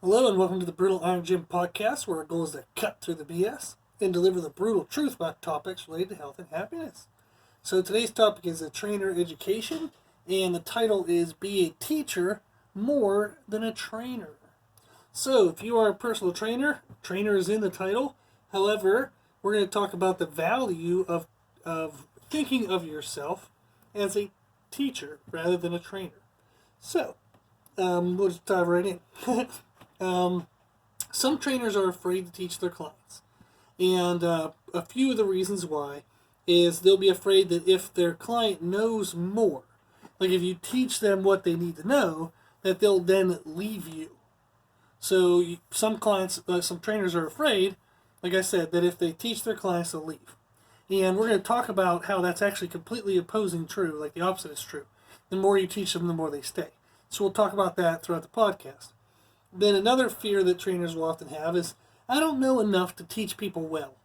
Hello and welcome to the Brutal Iron Gym podcast, where our goal is to cut through the BS and deliver the brutal truth about topics related to health and happiness. So today's topic is a trainer education, and the title is Be a Teacher More Than a Trainer. So if you are a personal trainer, trainer is in the title. However, we're going to talk about the value of thinking of yourself as a teacher rather than a trainer. So, we'll just dive right in. Some trainers are afraid to teach their clients. And a few of the reasons why is they'll be afraid that if their client knows more, like if you teach them what they need to know, that they'll then leave you. So some clients, some trainers are afraid, like I said, that if they teach their clients, they'll leave. And we're going to talk about how that's actually completely opposing true, like the opposite is true. The more you teach them, the more they stay. So we'll talk about that throughout the podcast. Then another fear that trainers will often have is, I don't know enough to teach people well.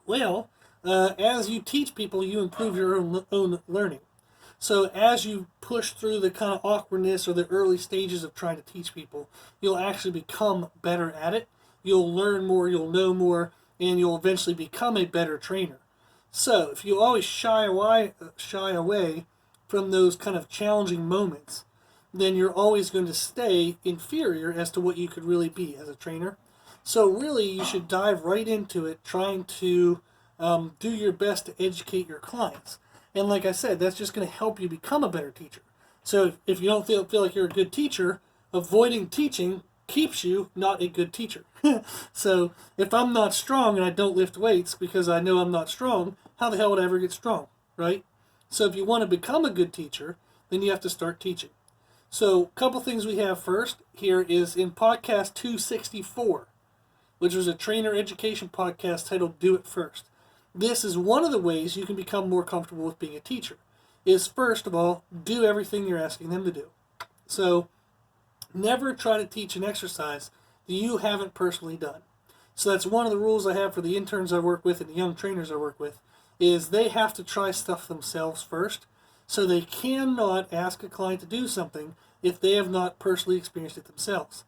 Well, as you teach people, you improve your own learning. So as you push through the kind of awkwardness or the early stages of trying to teach people, you'll actually become better at it. You'll learn more, you'll know more, and you'll eventually become a better trainer. So if you always shy away from those kind of challenging moments, then you're always going to stay inferior as to what you could really be as a trainer. So really, you should dive right into it, trying to do your best to educate your clients. And like I said, that's just going to help you become a better teacher. So if you don't feel like you're a good teacher, avoiding teaching keeps you not a good teacher. So if I'm not strong and I don't lift weights because I know I'm not strong, how the hell would I ever get strong, right? So if you want to become a good teacher, then you have to start teaching. So, a couple things we have first here is in podcast 264, which was a trainer education podcast titled Do It First. This is one of the ways you can become more comfortable with being a teacher, is first of all, do everything you're asking them to do. So, never try to teach an exercise that you haven't personally done. So that's one of the rules I have for the interns I work with and the young trainers I work with, is they have to try stuff themselves first. So they cannot ask a client to do something if they have not personally experienced it themselves.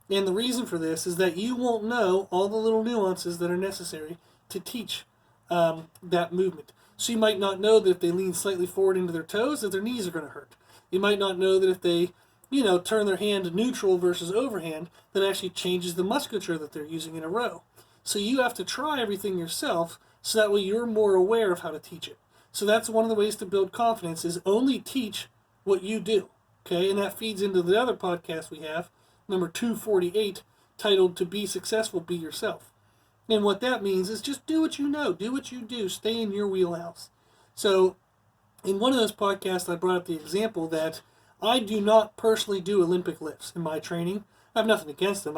And the reason for this is that you won't know all the little nuances that are necessary to teach that movement. So you might not know that if they lean slightly forward into their toes, that their knees are going to hurt. You might not know that if they, turn their hand neutral versus overhand, that actually changes the musculature that they're using in a row. So you have to try everything yourself so that way you're more aware of how to teach it. So that's one of the ways to build confidence, is only teach what you do. Okay, and that feeds into the other podcast we have, number 248, titled To Be Successful, Be Yourself. And what that means is just do what you know, do what you do, stay in your wheelhouse. So in one of those podcasts, I brought up the example that I do not personally do Olympic lifts in my training. I have nothing against them,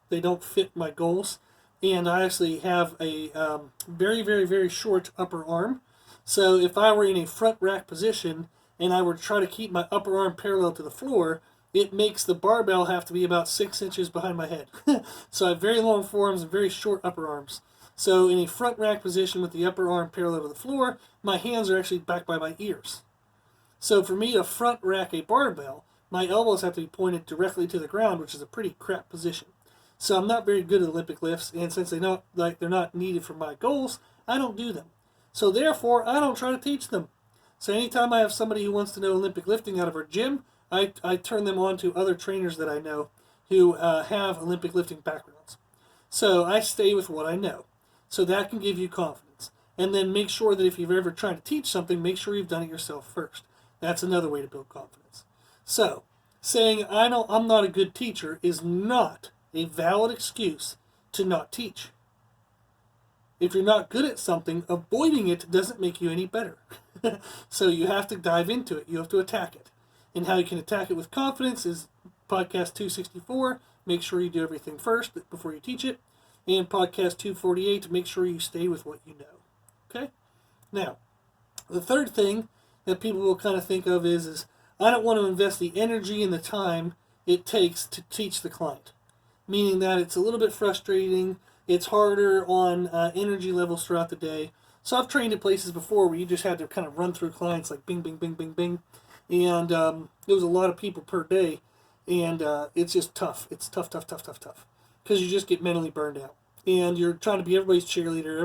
they don't fit my goals. And I actually have a very, very, very short upper arm. So if I were in a front rack position and I were to try to keep my upper arm parallel to the floor, it makes the barbell have to be about 6 inches behind my head. So I have very long forearms and very short upper arms. So in a front rack position with the upper arm parallel to the floor, my hands are actually back by my ears. So for me to front rack a barbell, my elbows have to be pointed directly to the ground, which is a pretty crap position. So I'm not very good at Olympic lifts, and since they're not needed for my goals, I don't do them. So therefore, I don't try to teach them. So anytime I have somebody who wants to know Olympic lifting out of our gym, I turn them on to other trainers that I know who have Olympic lifting backgrounds. So I stay with what I know. So that can give you confidence. And then make sure that if you've ever tried to teach something, make sure you've done it yourself first. That's another way to build confidence. So saying I'm not a good teacher is not a valid excuse to not teach. If you're not good at something, avoiding it doesn't make you any better. So you have to dive into it. You have to attack it. And how you can attack it with confidence is podcast 264. Make sure you do everything first before you teach it. And podcast 248, make sure you stay with what you know. Okay? Now, the third thing that people will kind of think of is I don't want to invest the energy and the time it takes to teach the client. Meaning that it's a little bit frustrating. It's harder on energy levels throughout the day. So I've trained in places before where you just had to kind of run through clients like bing, bing, bing, bing, bing. And there was a lot of people per day. And it's just tough. It's tough, tough, tough, tough, tough. Because you just get mentally burned out. And you're trying to be everybody's cheerleader.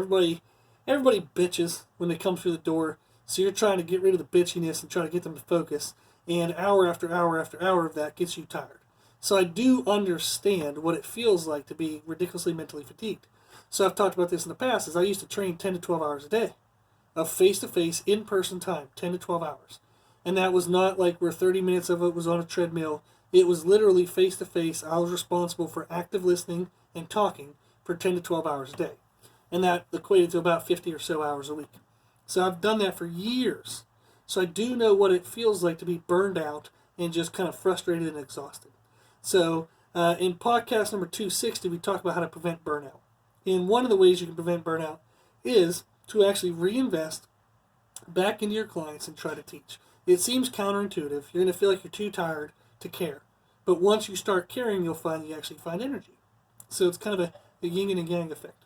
Everybody bitches when they come through the door. So you're trying to get rid of the bitchiness and try to get them to focus. And hour after hour after hour of that gets you tired. So I do understand what it feels like to be ridiculously mentally fatigued. So I've talked about this in the past, is I used to train 10 to 12 hours a day of face-to-face, in-person time, 10 to 12 hours. And that was not like where 30 minutes of it was on a treadmill. It was literally face-to-face. I was responsible for active listening and talking for 10 to 12 hours a day. And that equated to about 50 or so hours a week. So I've done that for years. So I do know what it feels like to be burned out and just kind of frustrated and exhausted. So in podcast number 260, we talk about how to prevent burnout. And one of the ways you can prevent burnout is to actually reinvest back into your clients and try to teach. It seems counterintuitive. You're going to feel like you're too tired to care. But once you start caring, you'll find you actually find energy. So it's kind of a yin and a yang effect.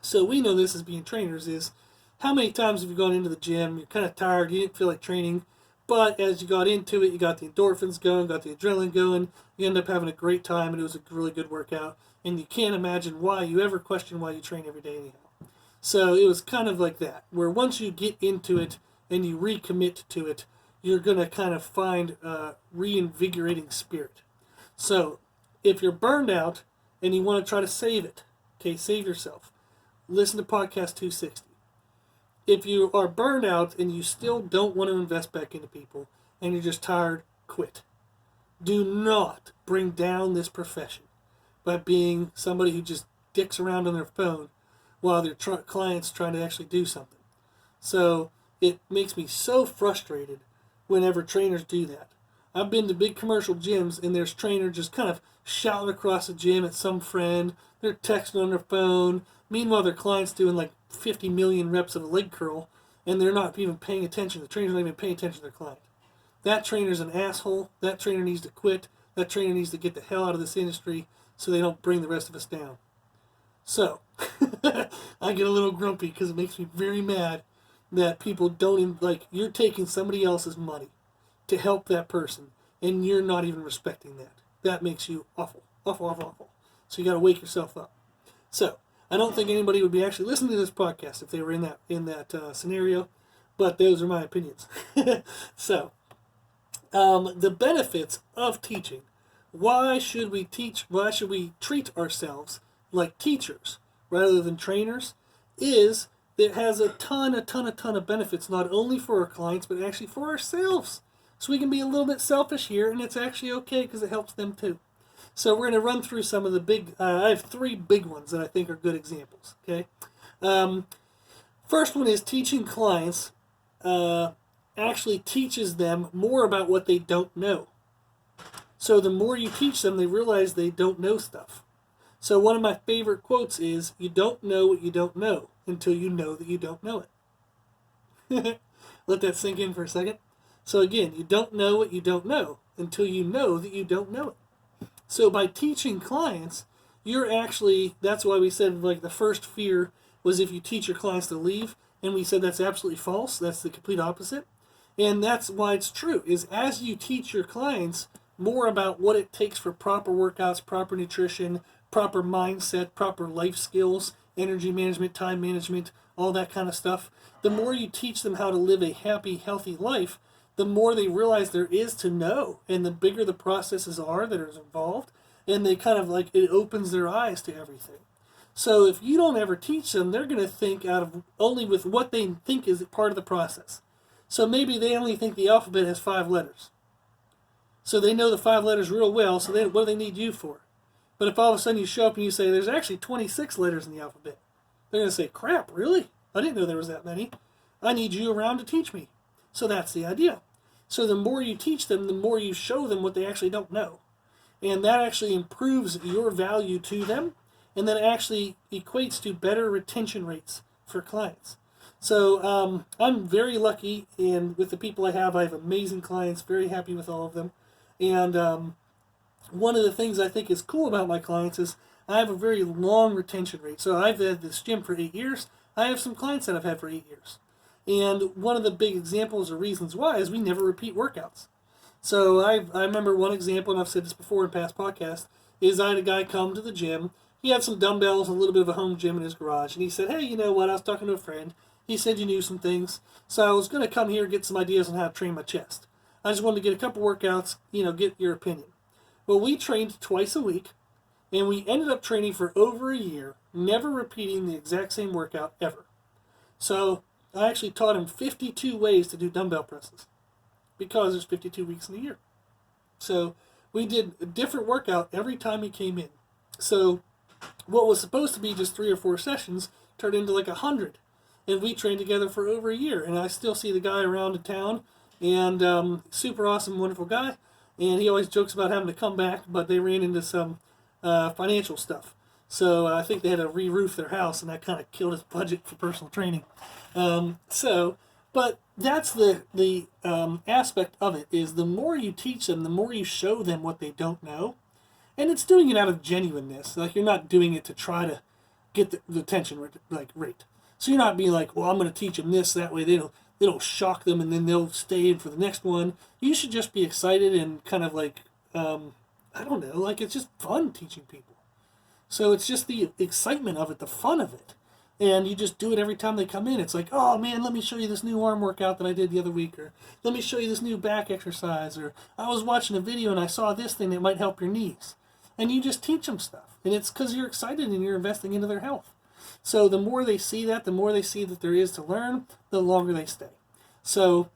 So we know this as being trainers is how many times have you gone into the gym, you're kind of tired, you didn't feel like training, but as you got into it, you got the endorphins going, got the adrenaline going, you end up having a great time, and it was a really good workout, and you can't imagine why you ever question why you train every day anyhow. So it was kind of like that, where once you get into it and you recommit to it, you're going to kind of find a reinvigorating spirit. So if you're burned out and you want to try to save it, okay, save yourself, listen to podcast 260. If you are burned out and you still don't want to invest back into people and you're just tired, quit. Do not bring down this profession by being somebody who just dicks around on their phone while their clients trying to actually do something. So it makes me so frustrated whenever trainers do that. I've been to big commercial gyms and there's trainers just kind of shouting across the gym at some friend. They're texting on their phone. Meanwhile, their client's doing like 50 million reps of a leg curl and they're not even paying attention. The trainer's not even paying attention to their client. That trainer's an asshole. That trainer needs to quit. That trainer needs to get the hell out of this industry so they don't bring the rest of us down. So, I get a little grumpy because it makes me very mad that people don't, like, you're taking somebody else's money to help that person, and you're not even respecting that. That makes you awful, awful, awful, awful. So you got to wake yourself up. So, I don't think anybody would be actually listening to this podcast if they were in that scenario, but those are my opinions. So, the benefits of teaching. Why should we teach? Why should we treat ourselves like teachers rather than trainers? Is that it has a ton of benefits, not only for our clients, but actually for ourselves. So we can be a little bit selfish here, and it's actually okay because it helps them too. So we're going to run through some of the big, I have three big ones that I think are good examples. Okay. First one is teaching clients actually teaches them more about what they don't know. So the more you teach them, they realize they don't know stuff. So one of my favorite quotes is, you don't know what you don't know until you know that you don't know it. Let that sink in for a second. So again, you don't know what you don't know until you know that you don't know it. So by teaching clients, you're actually, that's why we said like the first fear was if you teach your clients to leave, and we said that's absolutely false. That's the complete opposite. And that's why it's true, is as you teach your clients more about what it takes for proper workouts, proper nutrition, proper mindset, proper life skills, energy management, time management, all that kind of stuff, the more you teach them how to live a happy, healthy life, the more they realize there is to know, and the bigger the processes are that are involved, and they kind of like, it opens their eyes to everything. So if you don't ever teach them, they're going to think out of only with what they think is part of the process. So maybe they only think the alphabet has 5 letters. So they know the 5 letters real well, so what do they need you for? But if all of a sudden you show up and you say, there's actually 26 letters in the alphabet, they're going to say, crap, really? I didn't know there was that many. I need you around to teach me. So that's the idea. So the more you teach them, the more you show them what they actually don't know. And that actually improves your value to them, and that actually equates to better retention rates for clients. So I'm very lucky, and with the people I have amazing clients, very happy with all of them. And one of the things I think is cool about my clients is I have a very long retention rate. So I've had this gym for 8 years. I have some clients that I've had for 8 years. And one of the big examples or reasons why is we never repeat workouts. So I remember one example, and I've said this before in past podcasts, is I had a guy come to the gym. He had some dumbbells, a little bit of a home gym in his garage, and he said, hey, you know what, I was talking to a friend. He said you knew some things, so I was going to come here and get some ideas on how to train my chest. I just wanted to get a couple workouts, get your opinion. Well, we trained twice a week, and we ended up training for over a year, never repeating the exact same workout ever. So I actually taught him 52 ways to do dumbbell presses because there's 52 weeks in a year. So we did a different workout every time he came in. So what was supposed to be just 3 or 4 sessions turned into like 100. And we trained together for over a year. And I still see the guy around in town, and super awesome, wonderful guy. And he always jokes about having to come back, but they ran into some financial stuff. So I think they had to re-roof their house, and that kind of killed his budget for personal training. But that's the aspect of it, is the more you teach them, the more you show them what they don't know. And it's doing it out of genuineness. Like, you're not doing it to try to get the attention rate. So you're not being like, well, I'm going to teach them this, that way it'll shock them, and then they'll stay in for the next one. You should just be excited and kind of like, I don't know, like, it's just fun teaching people. So it's just the excitement of it, the fun of it. And you just do it every time they come in. It's like, oh man, let me show you this new arm workout that I did the other week, or let me show you this new back exercise, or I was watching a video and I saw this thing that might help your knees. And you just teach them stuff. And it's because you're excited and you're investing into their health. So the more they see that, the more they see that there is to learn, the longer they stay. So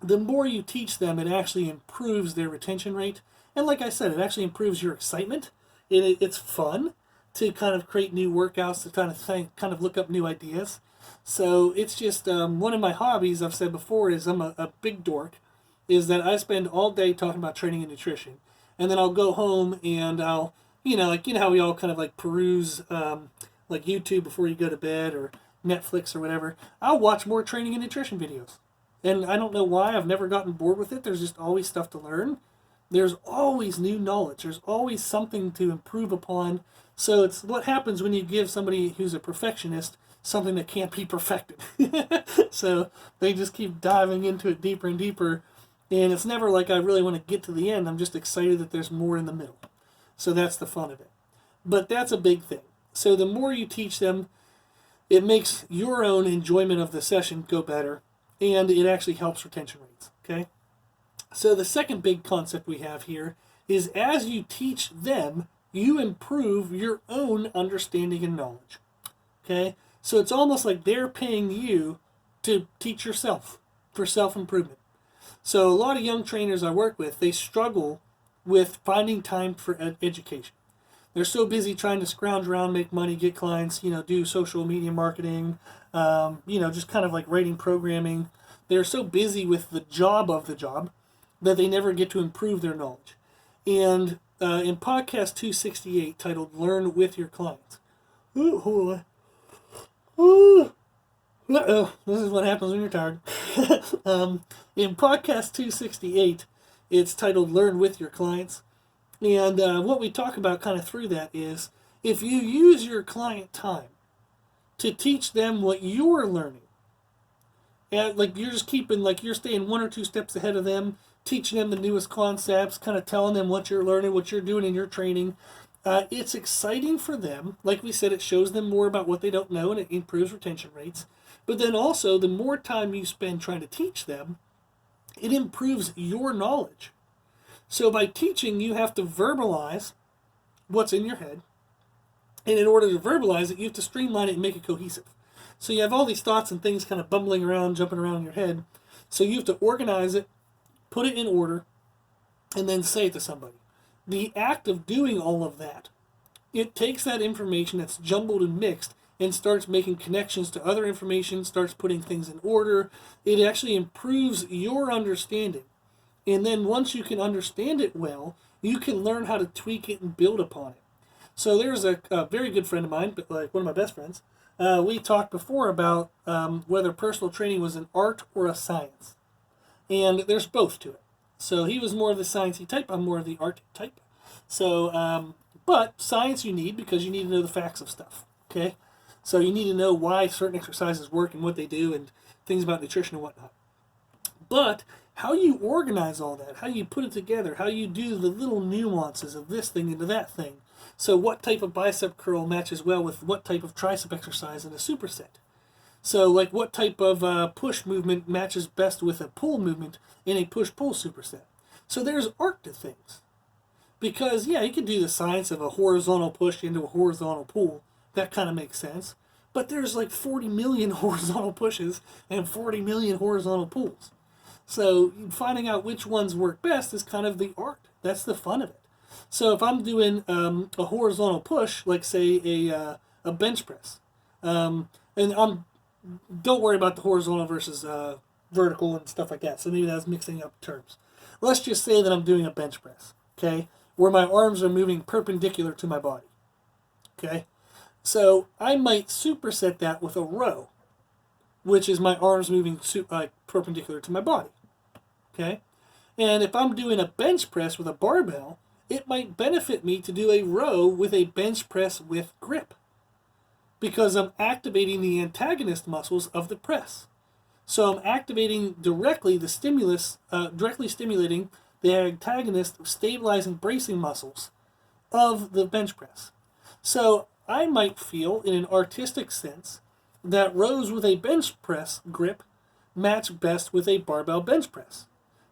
the more you teach them, it actually improves their retention rate. And like I said, it actually improves your excitement. It's fun to kind of create new workouts, to kind of look up new ideas. So it's just one of my hobbies, I've said before, is I'm a big dork, is that I spend all day talking about training and nutrition. And then I'll go home and I'll, how we all kind of like peruse like YouTube before you go to bed, or Netflix or whatever. I'll watch more training and nutrition videos. And I don't know why, I've never gotten bored with it. There's just always stuff to learn. There's always new knowledge. There's always something to improve upon. So it's what happens when you give somebody who's a perfectionist something that can't be perfected. So they just keep diving into it deeper and deeper. And it's never like I really want to get to the end. I'm just excited that there's more in the middle. So that's the fun of it. But that's a big thing. So the more you teach them, it makes your own enjoyment of the session go better. And it actually helps retention rates. Okay? So the second big concept we have here is, as you teach them, you improve your own understanding and knowledge. Okay? So it's almost like they're paying you to teach yourself for self-improvement. So a lot of young trainers I work with, they struggle with finding time for education. They're so busy trying to scrounge around, make money, get clients, do social media marketing, just kind of like writing programming. They're so busy with the job of the job that they never get to improve their knowledge. And in podcast 268, titled Learn With Your Clients. This is what happens when you're tired. In podcast 268, it's titled Learn With Your Clients. And what we talk about kind of through that is, if you use your client time to teach them what you're learning, and like you're just keeping, like you're staying 1 or 2 steps ahead of them, teaching them the newest concepts, kind of telling them what you're learning, what you're doing in your training, it's exciting for them. Like we said, it shows them more about what they don't know, and it improves retention rates. But then also, the more time you spend trying to teach them, it improves your knowledge. So by teaching, you have to verbalize what's in your head. And in order to verbalize it, you have to streamline it and make it cohesive. So you have all these thoughts and things kind of bumbling around, jumping around in your head. So you have to organize it, put it in order, and then say it to somebody. The act of doing all of that, it takes that information that's jumbled and mixed and starts making connections to other information, starts putting things in order. It actually improves your understanding. And then once you can understand it well, you can learn how to tweak it and build upon it. So there's a very good friend of mine, but like one of my best friends. We talked before about whether personal training was an art or a science. And there's both to it. So he was more of the sciencey type, I'm more of the art type. So, but science you need, because you need to know the facts of stuff. Okay? So you need to know why certain exercises work and what they do and things about nutrition and whatnot. But how you organize all that, how you put it together, how you do the little nuances of this thing into that thing. So what type of bicep curl matches well with what type of tricep exercise in a superset. So like what type of push movement matches best with a pull movement in a push-pull superset. So there's art to things. Because, yeah, you could do the science of a horizontal push into a horizontal pull. That kind of makes sense. But there's like 40 million horizontal pushes and 40 million horizontal pulls. So finding out which ones work best is kind of the art. That's the fun of it. So if I'm doing a horizontal push, like say a bench press, and don't worry about the horizontal versus vertical and stuff like that. So maybe that's mixing up terms. Let's just say that I'm doing a bench press, okay, where my arms are moving perpendicular to my body, okay? So I might superset that with a row, which is my arms moving perpendicular to my body, okay? And if I'm doing a bench press with a barbell, it might benefit me to do a row with a bench press with grip, because I'm activating the antagonist muscles of the press. So I'm activating directly the stimulus, directly stimulating the antagonist stabilizing bracing muscles of the bench press. So I might feel, in an artistic sense, that rows with a bench press grip match best with a barbell bench press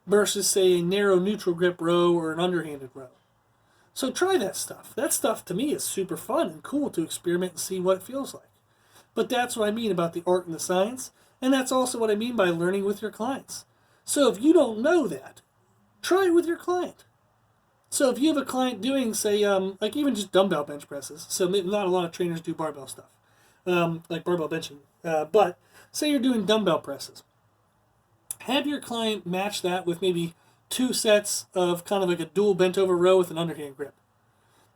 versus, say, a narrow neutral grip row or an underhanded row. So try that stuff. That stuff to me is super fun and cool to experiment and see what it feels like. But that's what I mean about the art and the science, and that's also what I mean by learning with your clients. So if you don't know that, try it with your client. So if you have a client doing, say, like even just dumbbell bench presses, so not a lot of trainers do barbell stuff, like barbell benching, but say you're doing dumbbell presses. Have your client match that with maybe 2 sets of kind of like a dual bent over row with an underhand grip.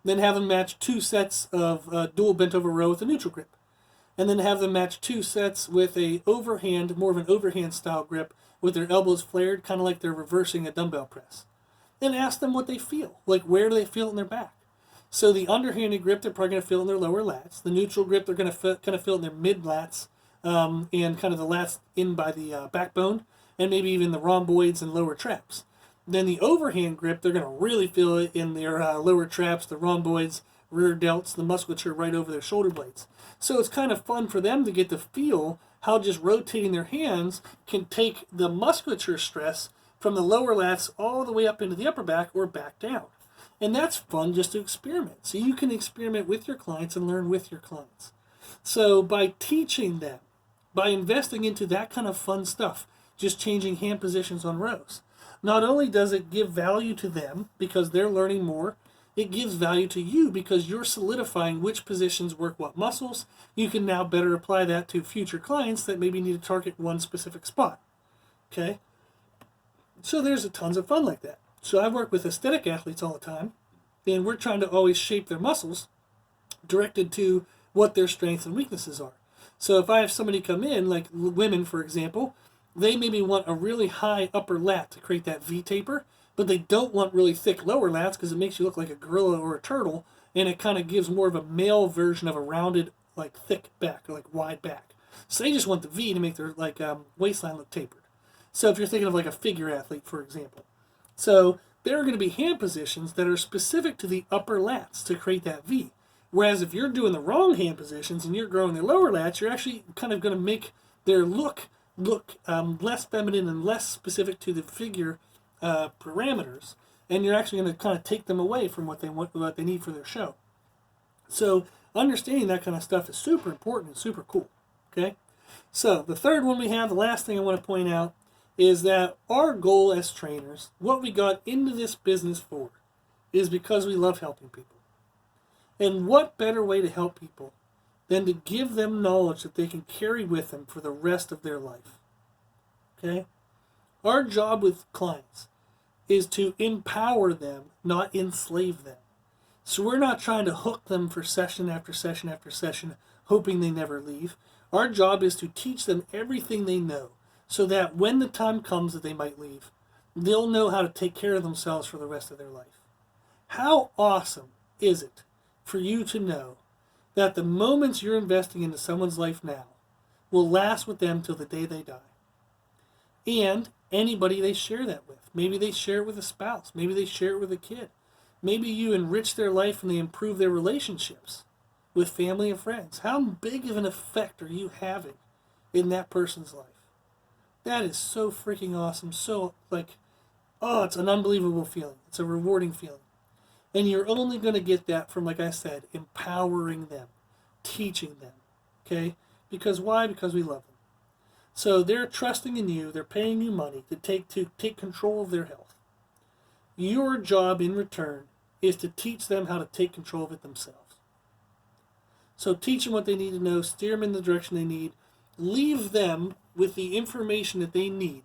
Then have them match 2 sets of dual bent over row with a neutral grip. And then have them match 2 sets with a overhand, more of an overhand style grip with their elbows flared, kind of like they're reversing a dumbbell press. Then ask them what they feel. Like, where do they feel it in their back? So the underhanded grip, they're probably going to feel in their lower lats. The neutral grip, they're going to kind of feel in their mid lats and kind of the lats in by the backbone, and maybe even the rhomboids and lower traps. Then the overhand grip, they're going to really feel it in their lower traps, the rhomboids, rear delts, the musculature right over their shoulder blades. So it's kind of fun for them to get to feel how just rotating their hands can take the musculature stress from the lower lats all the way up into the upper back or back down. And that's fun just to experiment. So you can experiment with your clients and learn with your clients. So by teaching them, by investing into that kind of fun stuff, just changing hand positions on rows, not only does it give value to them because they're learning more, it gives value to you because you're solidifying which positions work what muscles. You can now better apply that to future clients that maybe need to target one specific spot. Okay? So there's tons of fun like that. So I work with aesthetic athletes all the time, and we're trying to always shape their muscles directed to what their strengths and weaknesses are. So if I have somebody come in, like women for example, they maybe want a really high upper lat to create that V taper, but they don't want really thick lower lats because it makes you look like a gorilla or a turtle, and it kind of gives more of a male version of a rounded, like thick back, or like wide back. So they just want the V to make their like waistline look tapered. So if you're thinking of like a figure athlete, for example. So there are going to be hand positions that are specific to the upper lats to create that V. Whereas if you're doing the wrong hand positions and you're growing the lower lats, you're actually kind of going to make their look less feminine and less specific to the figure parameters, and you're actually going to kind of take them away from what they need for their show. So understanding that kind of stuff is super important and super cool. Okay, so the third one we have, the last thing I want to point out, is that our goal as trainers, what we got into this business for, is because we love helping people. And what better way to help people than to give them knowledge that they can carry with them for the rest of their life? Okay? Our job with clients is to empower them, not enslave them. So we're not trying to hook them for session after session after session, hoping they never leave. Our job is to teach them everything they know, so that when the time comes that they might leave, they'll know how to take care of themselves for the rest of their life. How awesome is it for you to know that the moments you're investing into someone's life now will last with them till the day they die? And anybody they share that with. Maybe they share it with a spouse. Maybe they share it with a kid. Maybe you enrich their life and they improve their relationships with family and friends. How big of an effect are you having in that person's life? That is so freaking awesome. So, it's an unbelievable feeling. It's a rewarding feeling. And you're only going to get that from, like I said, empowering them, teaching them. Okay? Because why? Because we love them. So they're trusting in you. They're paying you money to take control of their health. Your job in return is to teach them how to take control of it themselves. So teach them what they need to know, steer them in the direction they need, leave them with the information that they need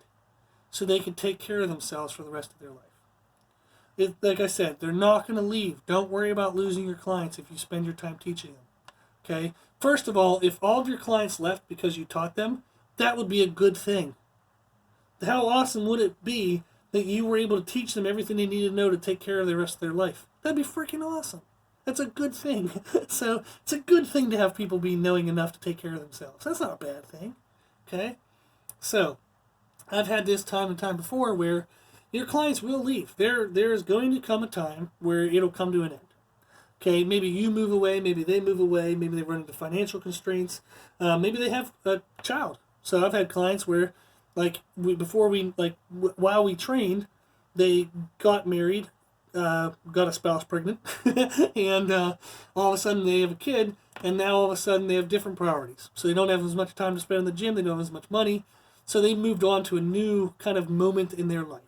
so they can take care of themselves for the rest of their life. Like I said, they're not going to leave. Don't worry about losing your clients if you spend your time teaching them. Okay? First of all, if all of your clients left because you taught them, that would be a good thing. How awesome would it be that you were able to teach them everything they need to know to take care of the rest of their life? That'd be freaking awesome. That's a good thing. So it's a good thing to have people be knowing enough to take care of themselves. That's not a bad thing. Okay? So I've had this time and time before where your clients will leave. There's going to come a time where it'll come to an end. Okay, maybe you move away, maybe they move away, maybe they run into financial constraints, maybe they have a child. So I've had clients where, while we trained, they got married, got a spouse pregnant, and all of a sudden they have a kid, and now all of a sudden they have different priorities. So they don't have as much time to spend in the gym, they don't have as much money, so they moved on to a new kind of moment in their life.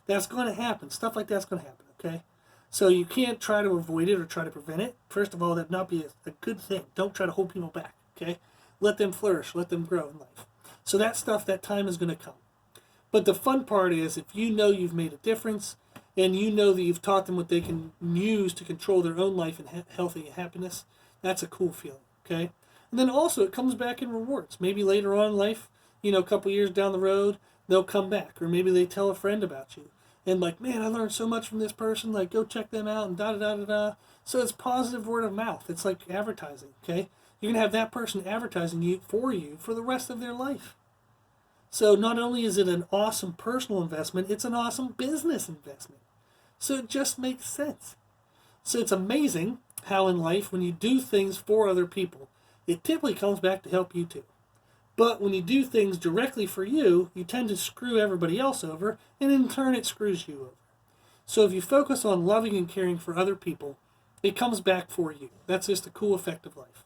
That's going to happen. Stuff like that's going to happen, okay? So you can't try to avoid it or try to prevent it. First of all, that'd not be a good thing. Don't try to hold people back, okay? Let them flourish. Let them grow in life. So that stuff, that time is going to come. But the fun part is if you know you've made a difference and you know that you've taught them what they can use to control their own life and health and happiness, that's a cool feeling, okay? And then also it comes back in rewards. Maybe later on in life, a couple years down the road, they'll come back. Or maybe they tell a friend about you. And man, I learned so much from this person, go check them out and da-da-da-da-da. So it's positive word of mouth. It's like advertising, okay? You're going to have that person advertising you for the rest of their life. So not only is it an awesome personal investment, it's an awesome business investment. So it just makes sense. So it's amazing how in life, when you do things for other people, it typically comes back to help you too. But when you do things directly for you, you tend to screw everybody else over, and in turn it screws you over. So if you focus on loving and caring for other people, it comes back for you. That's just a cool effect of life.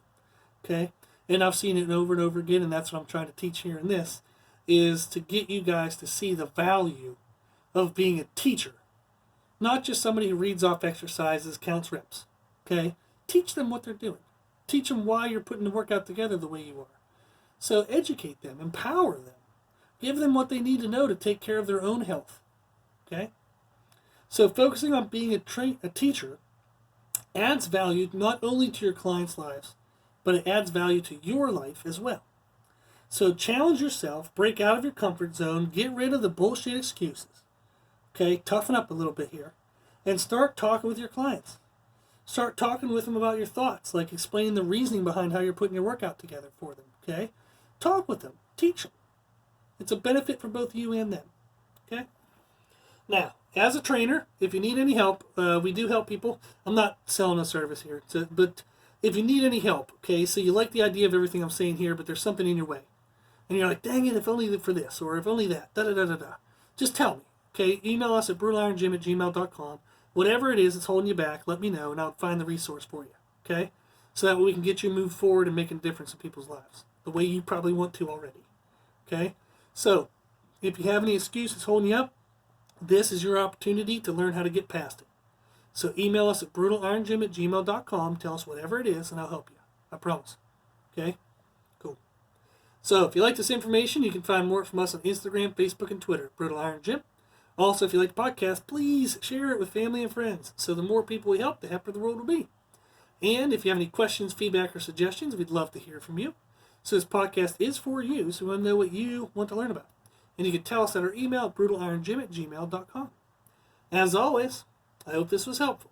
Okay? And I've seen it over and over again, and that's what I'm trying to teach here in this, is to get you guys to see the value of being a teacher. Not just somebody who reads off exercises, counts reps. Okay? Teach them what they're doing. Teach them why you're putting the workout together the way you are. So educate them, empower them, give them what they need to know to take care of their own health. Okay? So focusing on being a teacher adds value not only to your clients' lives, but it adds value to your life as well. So challenge yourself, break out of your comfort zone, get rid of the bullshit excuses. Okay? Toughen up a little bit here. And start talking with your clients. Start talking with them about your thoughts, like explaining the reasoning behind how you're putting your workout together for them. Okay? Talk with them. Teach them. It's a benefit for both you and them. Okay? Now, as a trainer, if you need any help, we do help people. I'm not selling a service here, but if you need any help, okay, so you like the idea of everything I'm saying here, but there's something in your way. And you're like, dang it, if only for this, or if only that, da-da-da-da-da. Just tell me. Okay? Email us at brutalirongym@gmail.com. Whatever it is that's holding you back, let me know, and I'll find the resource for you. Okay? So that way we can get you moved forward and making a difference in people's lives the way you probably want to already. Okay? So, if you have any excuses holding you up, this is your opportunity to learn how to get past it. So email us at brutalirongym@gmail.com. Tell us whatever it is, and I'll help you. I promise. Okay? Cool. So, if you like this information, you can find more from us on Instagram, Facebook, and Twitter, Brutal Iron Gym. Also, if you like the podcast, please share it with family and friends. So the more people we help, the happier the world will be. And if you have any questions, feedback, or suggestions, we'd love to hear from you. So this podcast is for you, so we want to know what you want to learn about. And you can tell us at our email at brutalirongym@gmail.com. As always, I hope this was helpful,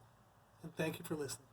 and thank you for listening.